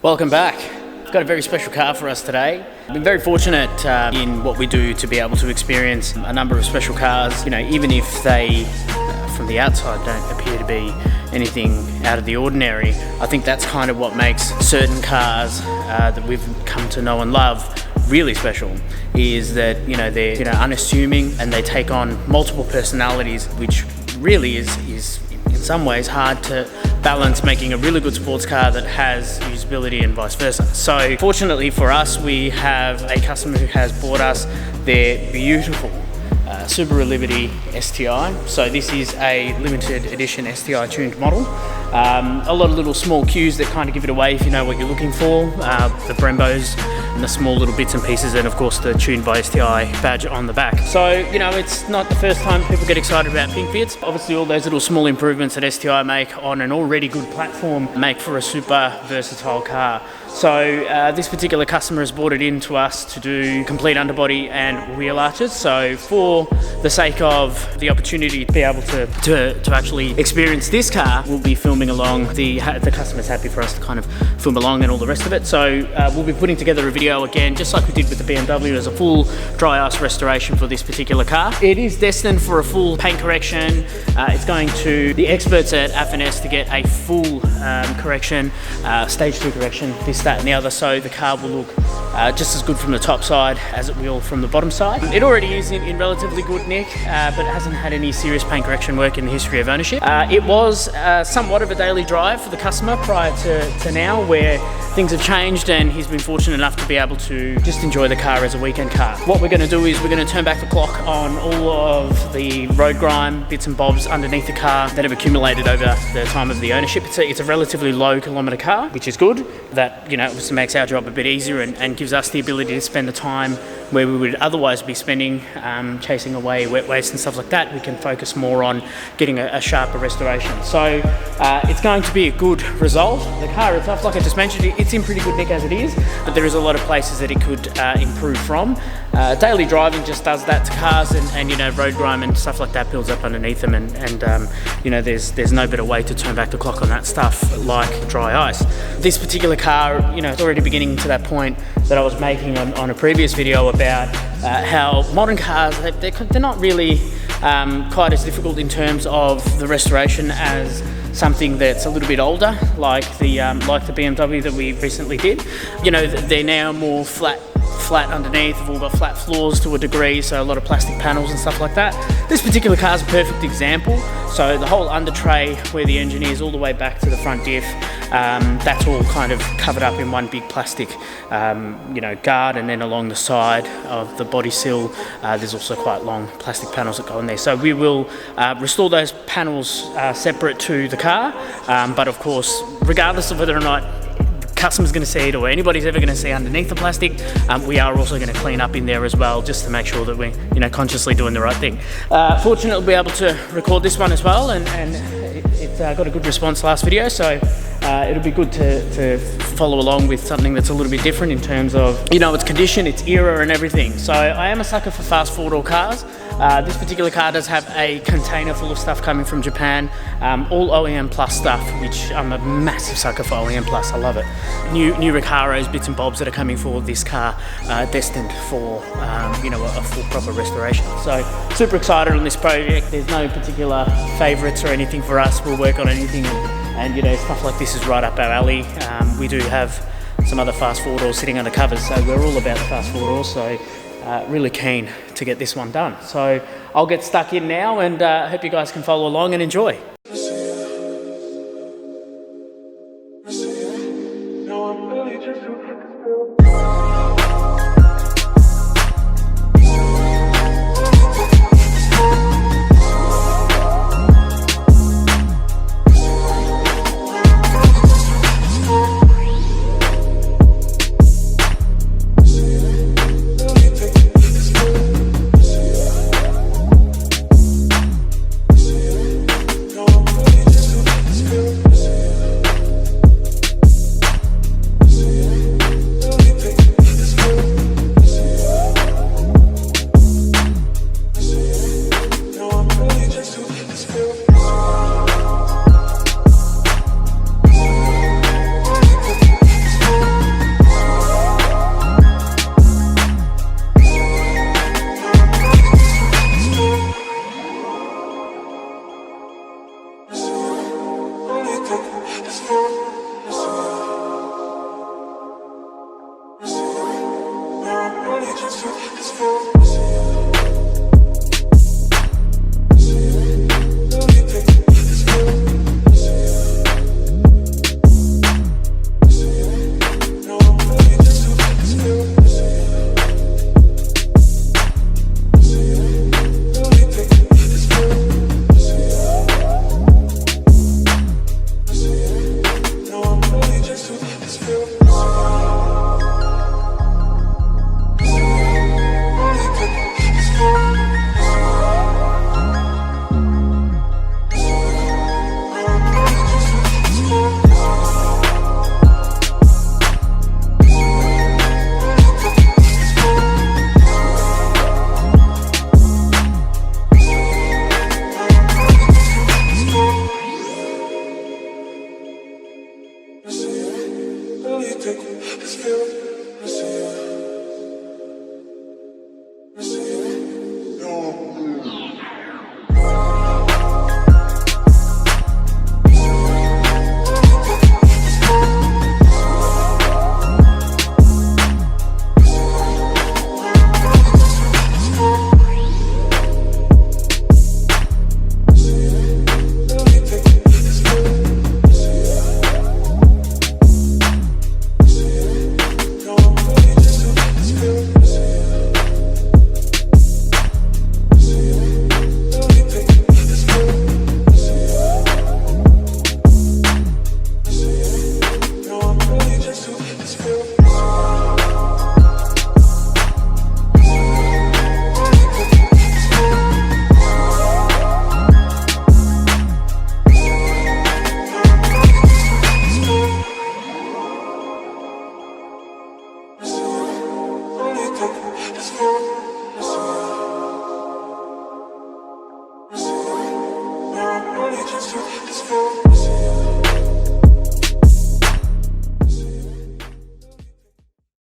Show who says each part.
Speaker 1: Welcome back. We've got a very special car for us today. I've been very fortunate in what we do to be able to experience a number of special cars, even if they from the outside don't appear to be anything out of the ordinary. I think that's kind of what makes certain cars that we've come to know and love really special, is that they're unassuming and they take on multiple personalities, which really is in some ways hard to balance making a really good sports car that has usability and vice versa. So fortunately for us, we have a customer who has bought us their beautiful Subaru Liberty STi. So this is a limited edition STi tuned model. A lot of little small cues that kind of give it away if you know what you're looking for. The Brembos and the small little bits and pieces, and of course the tuned by STi badge on the back. So it's not the first time people get excited about pink bits. Obviously all those little small improvements that STi make on an already good platform make for a super versatile car. So this particular customer has brought it in to us to do complete underbody and wheel arches. So for the sake of the opportunity to be able to actually experience this car, we'll be filming along. The customer's happy for us to kind of film along and all the rest of it. So we'll be putting together a video again, just like we did with the BMW, as a full dry ice restoration for this particular car. It is destined for a full paint correction. It's going to the experts at FNS to get a full correction, stage 2 correction, this, that and the other, so the car will look just as good from the top side as it will from the bottom side. It already is in relatively good nick, but it hasn't had any serious paint correction work in the history of ownership. It was somewhat of a daily drive for the customer prior to now, where things have changed and he's been fortunate enough to be able to just enjoy the car as a weekend car. What we're going to do is we're going to turn back the clock on all of the road grime, bits and bobs underneath the car that have accumulated over the time of the ownership. It's a relatively low kilometre car, which is good. That obviously makes our job a bit easier and gives us the ability to spend the time where we would otherwise be spending chasing away wet waste and stuff like that. We can focus more on getting a sharper restoration. So it's going to be a good result. The car itself, like I just mentioned, it's in pretty good nick as it is, but there is a lot of places that it could improve from. Daily driving just does that to cars, and road grime and stuff like that builds up underneath them, and there's no better way to turn back the clock on that stuff like dry ice. This particular car, it's already beginning to that point that I was making on a previous video about how modern cars, they're not really quite as difficult in terms of the restoration as something that's a little bit older, like the BMW that we recently did. They're now more flat underneath. They've all got flat floors to a degree, so a lot of plastic panels and stuff like that. This particular car is a perfect example. So the whole under tray, where the engine is, all the way back to the front diff, that's all kind of covered up in one big plastic guard, and then along the side of the body sill there's also quite long plastic panels that go in there. So we will restore those panels separate to the car, but of course, regardless of whether or not customer's going to see it or anybody's ever going to see underneath the plastic, we are also going to clean up in there as well, just to make sure that we're consciously doing the right thing. Fortunately, we'll be able to record this one as well, and it got a good response last video, so it'll be good to follow along with something that's a little bit different in terms of its condition, its era and everything. So I am a sucker for fast 4-door cars. This particular car does have a container full of stuff coming from Japan, all OEM Plus stuff, which I'm a massive sucker for OEM Plus. I love it. New Recaros, bits and bobs that are coming for this car, destined for a full proper restoration. So super excited on this project. There's no particular favourites or anything for us. We'll work on anything, and stuff like this is right up our alley. We do have some other fast 4-doors sitting under covers, so we're all about the fast 4-doors. So really keen to get this one done. So I'll get stuck in now, and hope you guys can follow along and enjoy.
Speaker 2: Just